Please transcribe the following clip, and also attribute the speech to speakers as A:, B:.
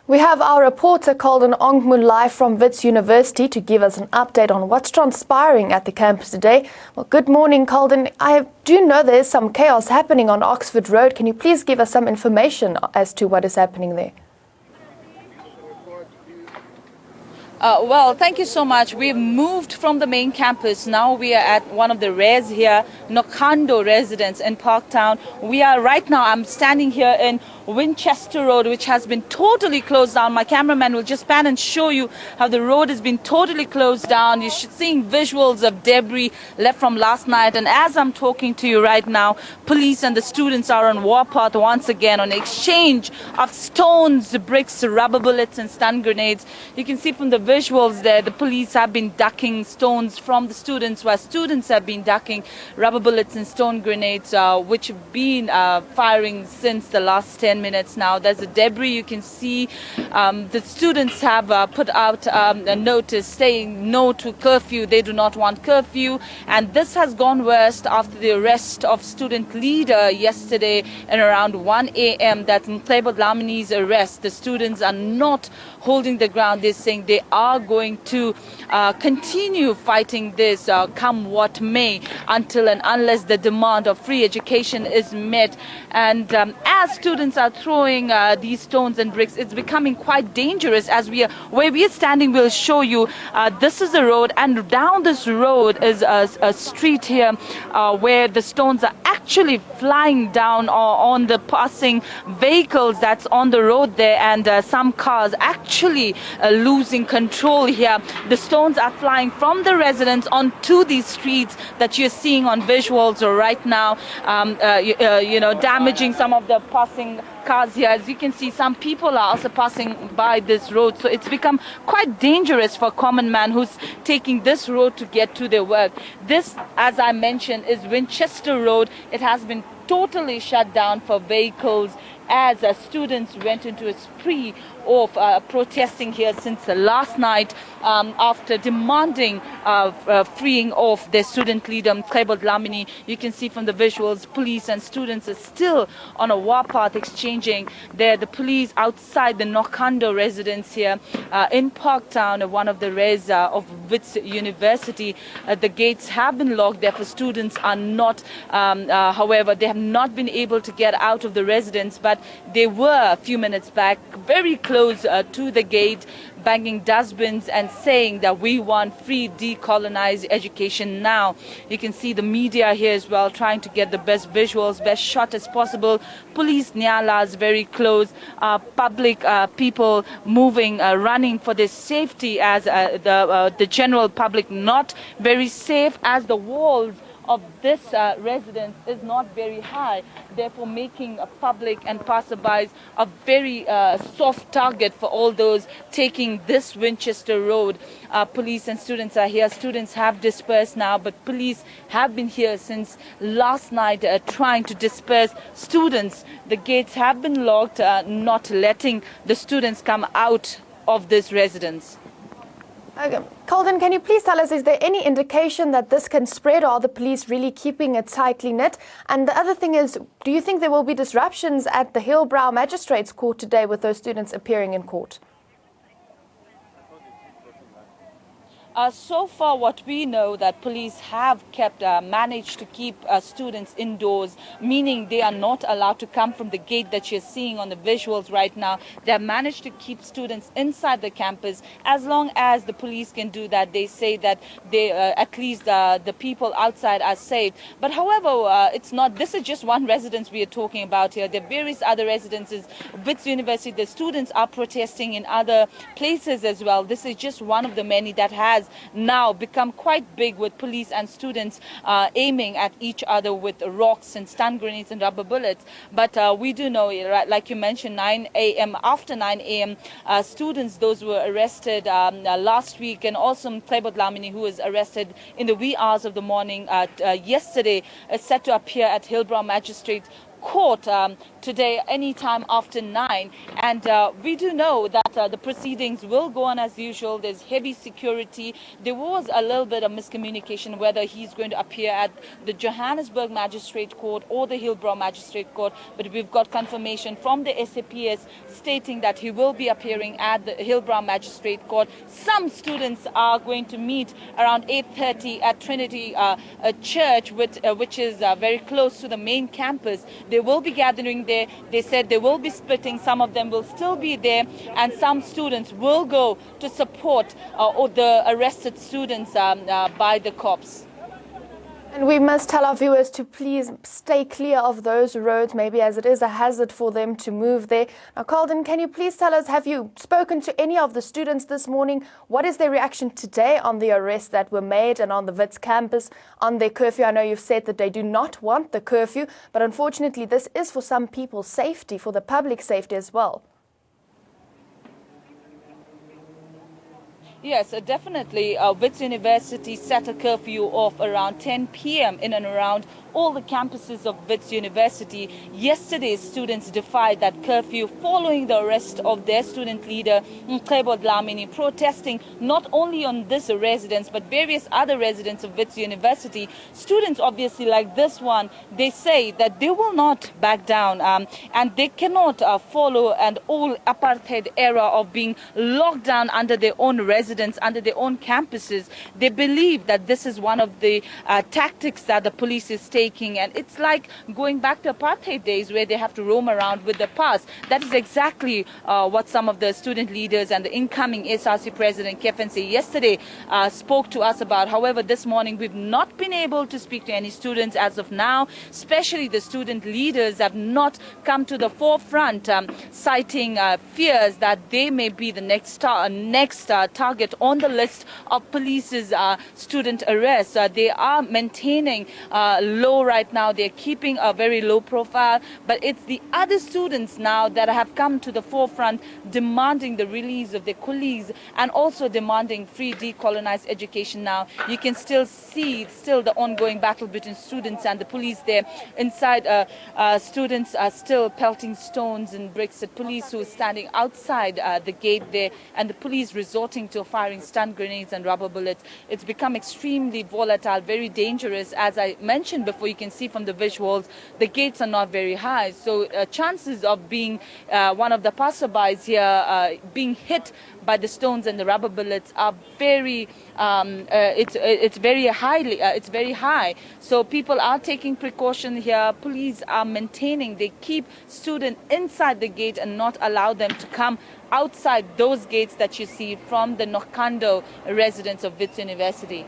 A: We have our reporter Colden Ongmun live from Wits University to give us an update on what's transpiring at the campus today. Well, good morning, Colden. I do know there is some chaos happening on Oxford Road. Can you please give us some information as to what is happening there?
B: Well, thank you so much. We've moved from the main campus. Now we are at one of the res here, Nokando residence in Parktown. I'm standing here in Winchester Road, which has been totally closed down. My cameraman will just pan and show you how the road has been totally closed down. You're seeing visuals of debris left from last night. And as I'm talking to you right now, police and the students are on warpath once again on exchange of stones, bricks, rubber bullets and stun grenades. You can see from the visuals there, the police have been ducking stones from the students, while students have been ducking rubber bullets and stone grenades, which have been firing since the last 10 minutes now. There's a debris you can see. The students have put out a notice saying no to curfew. They do not want curfew. And this has gone worst after the arrest of student leader yesterday at around 1 a.m. That's Mthebo Dlamini's arrest. The students are not holding the ground. They're saying they are going to continue fighting this come what may, until and unless the demand of free education is met. And as students are throwing these stones and bricks, it's becoming quite dangerous. Where we are standing, we'll show you. This is the road, and down this road is a street here where the stones are actually flying down on the passing vehicles that's on the road there, and some cars actually losing control here. The stones are flying from the residents onto these streets that you're seeing on visuals right now, damaging some of the passing cars here. As you can see, some people are also passing by this road, so it's become quite dangerous for common man who's taking this road to get to their work. This, as I mentioned, is Winchester Road. It has been totally shut down for vehicles as students went into a spree of protesting here since last night after demanding freeing of their student leader Mthebo Dlamini. You can see from the visuals, police and students are still on a warpath exchanging there. The police outside the Nokando residence here in Parktown, one of the res of Wits University. The gates have been locked, therefore students are not, however, they have not been able to get out of the residence, but they were a few minutes back very close to the gate, banging dustbins and saying that we want free decolonized education now. You can see the media here as well trying to get the best visuals, best shot as possible. Police nyalas very close, public people moving, running for their safety, as the general public not very safe, as the walls of this residence is not very high, therefore making a public and passerbys a very soft target for all those taking this Winchester Road. Police and students are here. Students have dispersed now, but police have been here since last night trying to disperse students. The gates have been locked, not letting the students come out of this residence.
A: Okay. Colden, can you please tell us, is there any indication that this can spread, or are the police really keeping it tightly knit? And the other thing is, do you think there will be disruptions at the Hillbrow Magistrates Court today with those students appearing in court?
B: So far, what we know, that police have managed to keep students indoors, meaning they are not allowed to come from the gate that you're seeing on the visuals right now. They have managed to keep students inside the campus. As long as the police can do that, they say that they, at least the people outside are safe. But however, it's not. This is just one residence we are talking about here. There are various other residences. Wits University, the students are protesting in other places as well. This is just one of the many that has now become quite big, with police and students aiming at each other with rocks and stun grenades and rubber bullets. But we do know, like you mentioned, 9 a.m. after 9 a.m. Students, those who were arrested last week, and also Mthebo Dlamini, who was arrested in the wee hours of the morning yesterday, is set to appear at Hillbrow Magistrates court today anytime after 9. And we do know that the proceedings will go on as usual. There's heavy security. There was a little bit of miscommunication whether he's going to appear at the Johannesburg Magistrate Court or the Hillbrow Magistrate Court, but we've got confirmation from the SAPS stating that he will be appearing at the Hillbrow Magistrate Court. Some students are going to meet around 8:30 at Trinity Church, which is very close to the main campus. They will be gathering there. They said they will be splitting. Some of them will still be there, and some students will go to support the arrested students by the cops.
A: And we must tell our viewers to please stay clear of those roads, maybe as it is a hazard for them to move there. Now, Calden, can you please tell us, have you spoken to any of the students this morning? What is their reaction today on the arrests that were made and on the Wits campus, on their curfew? I know you've said that they do not want the curfew, but unfortunately this is for some people's safety, for the public safety as well.
B: Yes, definitely. Wits University set a curfew of around 10 p.m. in and around all the campuses of Wits University. Yesterday, students defied that curfew following the arrest of their student leader, Mqebo Dlamini, protesting not only on this residence, but various other residents of Wits University. Students, obviously, like this one, they say that they will not back down and they cannot follow an old apartheid era of being locked down under their own residence, under their own campuses. They believe that this is one of the tactics that the police is taking. And it's like going back to apartheid days where they have to roam around with the pass. That is exactly what some of the student leaders and the incoming SRC president, Kefense, yesterday spoke to us about. However, this morning we've not been able to speak to any students as of now, especially the student leaders have not come to the forefront, citing fears that they may be the next target on the list of police's student arrests. They are maintaining low right now. They're keeping a very low profile, but it's the other students now that have come to the forefront demanding the release of their colleagues and also demanding free decolonized education now. You can still see the ongoing battle between students and the police there. Inside, students are still pelting stones and bricks at police who are standing outside the gate there, and the police resorting to firing stun grenades and rubber bullets. It's become extremely volatile, very dangerous. As I mentioned before, you can see from the visuals, the gates are not very high. So chances of being one of the passerbys here being hit by the stones and the rubber bullets are very, it's very high. So people are taking precaution here. Police are maintaining, they keep students inside the gate and not allow them to come outside those gates that you see from the Nokando residents of Wits University.